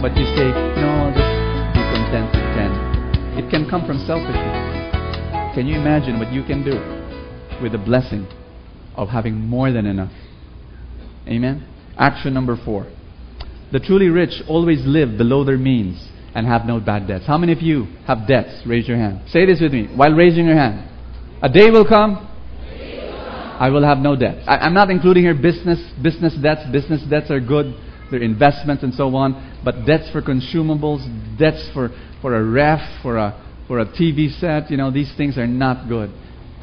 but you say, no, I'll just be content with 10. It can come from selfishness. Can you imagine what you can do with the blessing of having more than enough? Amen? Action number 4. The truly rich always live below their means and have no bad debts. How many of you have debts? Raise your hand. Say this with me while raising your hand. A day will come, I will have no debts. I'm not including here business debts. Business debts are good. They're investments and so on. But debts for consumables, debts for a ref, for a TV set, these things are not good.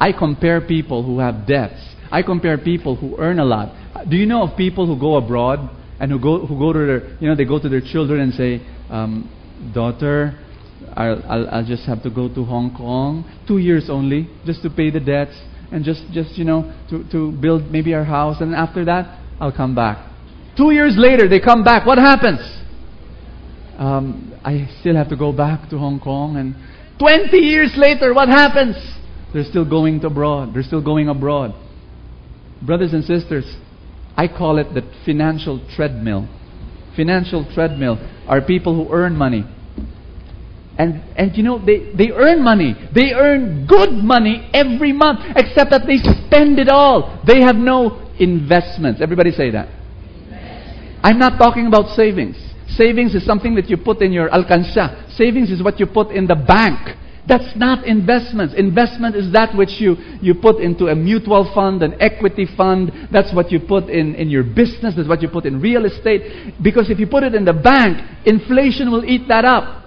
I compare people who have debts. I compare people who earn a lot. Do you know of people who go abroad and who go to their, they go to their children and say, daughter, I'll just have to go to Hong Kong 2 years only just to pay the debts and just to build maybe our house, and after that I'll come back. 2 years later they come back. What happens? I still have to go back to Hong Kong, and 20 years later what happens? They're still going abroad. They're still going abroad. Brothers and sisters, I call it the financial treadmill. Financial treadmill are people who earn money. And they earn money. They earn good money every month, except that they spend it all. They have no investments. Everybody say that. I'm not talking about savings. Savings is something that you put in your alkansya. Savings is what you put in the bank. That's not investments. Investment is that which you put into a mutual fund, an equity fund. That's what you put in your business. That's what you put in real estate. Because if you put it in the bank, inflation will eat that up.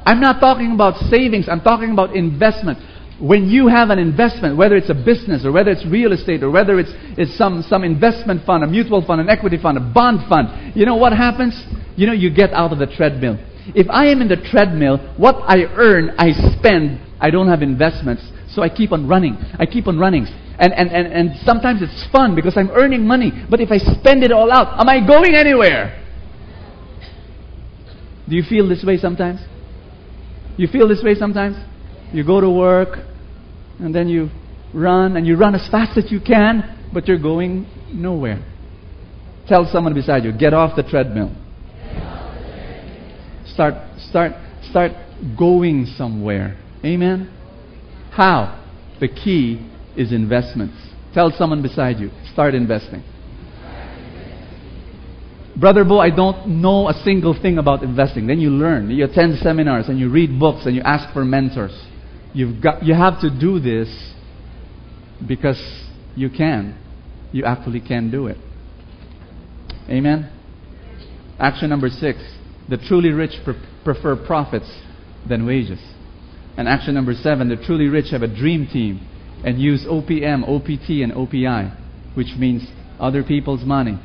I'm not talking about savings. I'm talking about investment. When you have an investment, whether it's a business or whether it's real estate or whether it's some investment fund, a mutual fund, an equity fund, a bond fund, you know what happens? You get out of the treadmill. If I am in the treadmill, what I earn, I spend. I don't have investments, so I keep on running. I keep on running. And sometimes it's fun because I'm earning money. But if I spend it all out, am I going anywhere? Do you feel this way sometimes? You feel this way sometimes? You go to work, and then you run as fast as you can, but you're going nowhere. Tell someone beside you, get off the treadmill. Start going somewhere. Amen? How? The key is investments. Tell someone beside you, start investing. Brother Bo, I don't know a single thing about investing. Then you learn. You attend seminars and you read books and you ask for mentors. You have to do this because you can. You actually can do it. Amen? Action number 6. The truly rich prefer profits than wages. And action number 7. The truly rich have a dream team and use OPM, OPT, and OPI, which means other people's money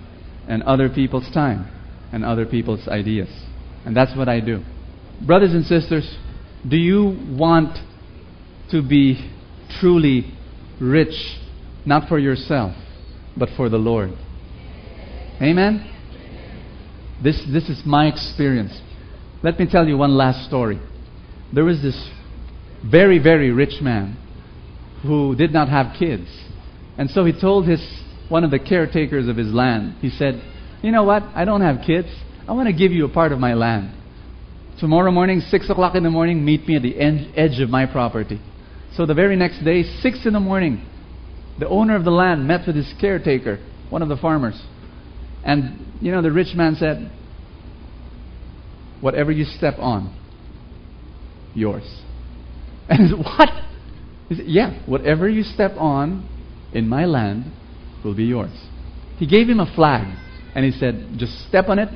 and other people's time and other people's ideas. And that's what I do. Brothers and sisters, do you want to be truly rich, not for yourself, but for the Lord? Amen? This is my experience. Let me tell you one last story. There was this very, very rich man who did not have kids. And so he told one of the caretakers of his land, he said, you know what? I don't have kids. I want to give you a part of my land. Tomorrow morning, 6 o'clock in the morning, meet me at the edge of my property. So the very next day, 6 in the morning, the owner of the land met with his caretaker, one of the farmers. And, the rich man said, whatever you step on, yours. And he said, what? He said, yeah, whatever you step on in my land will be yours. He gave him a flag. And he said, just step on it,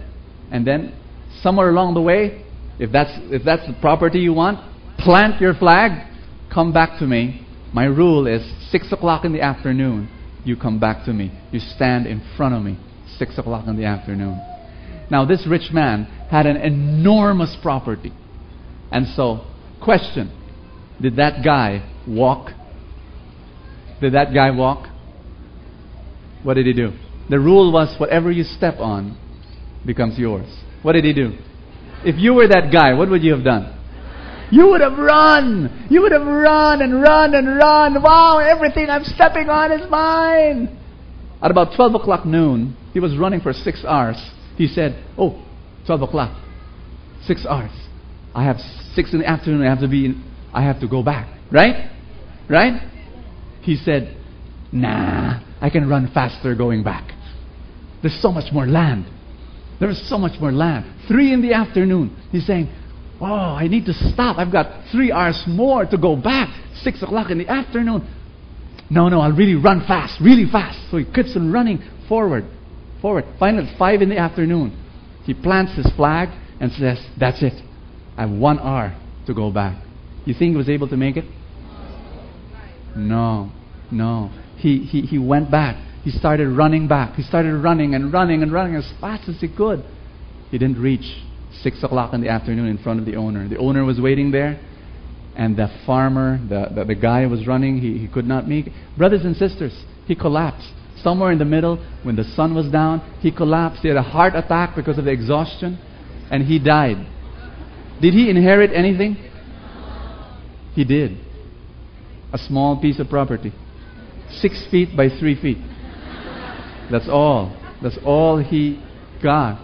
and then somewhere along the way, if that's the property you want, plant your flag, come back to me. My rule is 6 o'clock in the afternoon, you come back to me. You stand in front of me, 6 o'clock in the afternoon. Now this rich man had an enormous property. And so, question, did that guy walk? Did that guy walk? What did he do? The rule was whatever you step on becomes yours. What did he do? If you were that guy, what would you have done? You would have run. You would have run and run and run. Wow, everything I'm stepping on is mine. At about 12 o'clock noon, he was running for 6 hours. He said, 12 o'clock. 6 hours. I have 6 in the afternoon. I have to go back. Right? Right? He said, nah, I can run faster going back. There's so much more land. There's so much more land. 3 in the afternoon. He's saying, oh, I need to stop. I've got 3 hours more to go back. 6 o'clock in the afternoon. No, I'll really run fast, really fast. So he keeps on running forward. Finally, at 5 in the afternoon, he plants his flag and says, that's it. I have 1 hour to go back. You think he was able to make it? No. He went back. He started running back. He started running as fast as he could. He didn't reach 6 o'clock in the afternoon in front of the owner. The owner was waiting there, and the farmer, the guy was running, he could not make it. Brothers and sisters, he collapsed. Somewhere in the middle, when the sun was down, he collapsed. He had a heart attack because of the exhaustion, and he died. Did he inherit anything? He did. A small piece of property. 6 feet by 3 feet. That's all. That's all he got.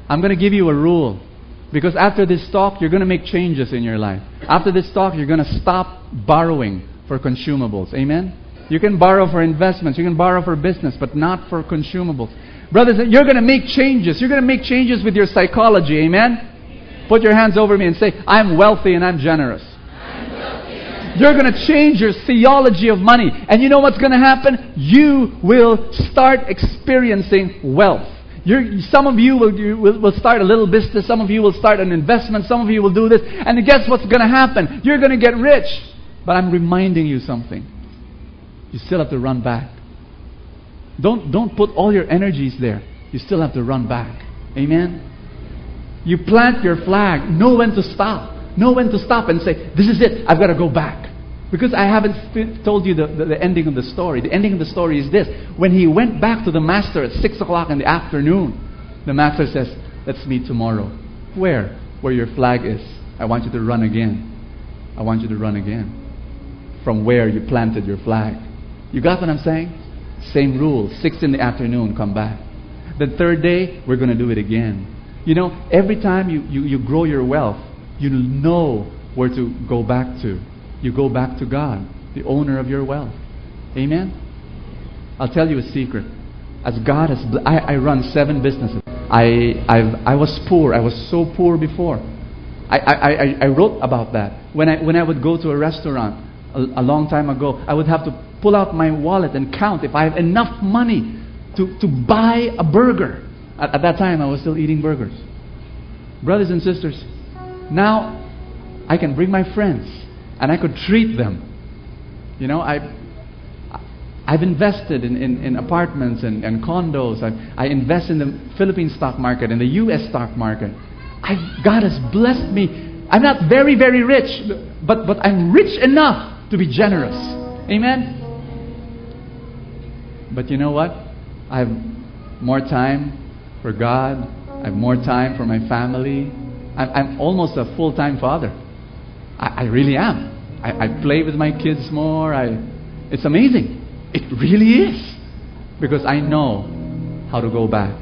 I'm going to give you a rule. Because after this talk, you're going to make changes in your life. After this talk, you're going to stop borrowing for consumables. Amen? You can borrow for investments. You can borrow for business, but not for consumables. Brothers, you're going to make changes. You're going to make changes with your psychology. Amen? Put your hands over me and say, I'm wealthy and I'm generous. You're going to change your theology of money. And you know what's going to happen? You will start experiencing wealth. Some of you will start a little business. Some of you will start an investment. Some of you will do this. And guess what's going to happen? You're going to get rich. But I'm reminding you something. You still have to run back. Don't put all your energies there. You still have to run back. Amen? You plant your flag. Know when to stop. Know when to stop and say, this is it. I've got to go back. Because I haven't told you the ending of the story. The ending of the story is this. When he went back to the master at 6 o'clock in the afternoon, the master says, let's meet tomorrow. Where? Where your flag is. I want you to run again. I want you to run again. From where you planted your flag. You got what I'm saying? Same rule. 6 in the afternoon, come back. The third day, we're going to do it again. You know, every time you grow your wealth, you know where to go back to. You go back to God, the owner of your wealth. Amen? I'll tell you a secret. As God has, I run 7 businesses. I was poor. I was so poor before. I wrote about that. When I would go to a restaurant a long time ago, I would have to pull out my wallet and count if I have enough money to buy a burger. At that time, I was still eating burgers. Brothers and sisters, now I can bring my friends and I could treat them. You know, I've invested in apartments and condos. I invest in the Philippine stock market, in the U.S. stock market. God has blessed me. I'm not very, very rich, but I'm rich enough to be generous. Amen? But you know what? I have more time for God. I have more time for my family. I'm almost a full-time father. I really am. I play with my kids more. It's amazing. It really is. Because I know how to go back.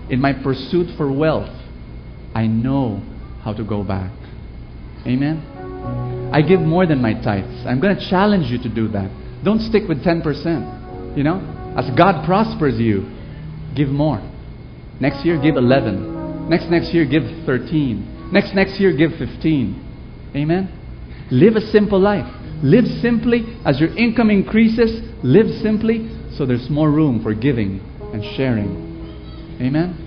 In my pursuit for wealth, I know how to go back. Amen? I give more than my tithes. I'm going to challenge you to do that. Don't stick with 10%. You know? As God prospers you, give more. Next year, give 11. Next year, give 13. Next year, give 15. Amen? Live a simple life. Live simply. As your income increases, live simply so there's more room for giving and sharing. Amen?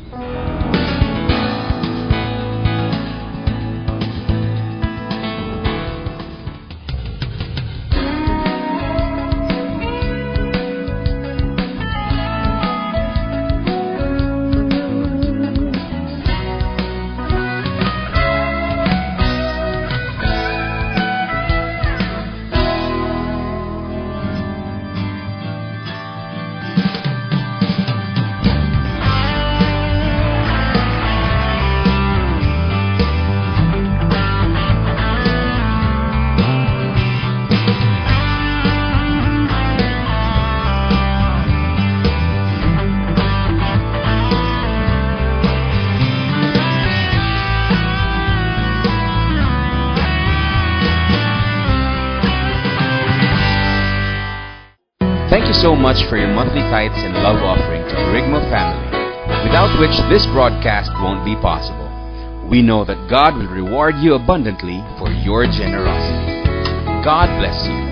so much for your monthly tithes and love offering to Kerygma family, without which this broadcast won't be possible. We know that God will reward you abundantly for your generosity. God bless you.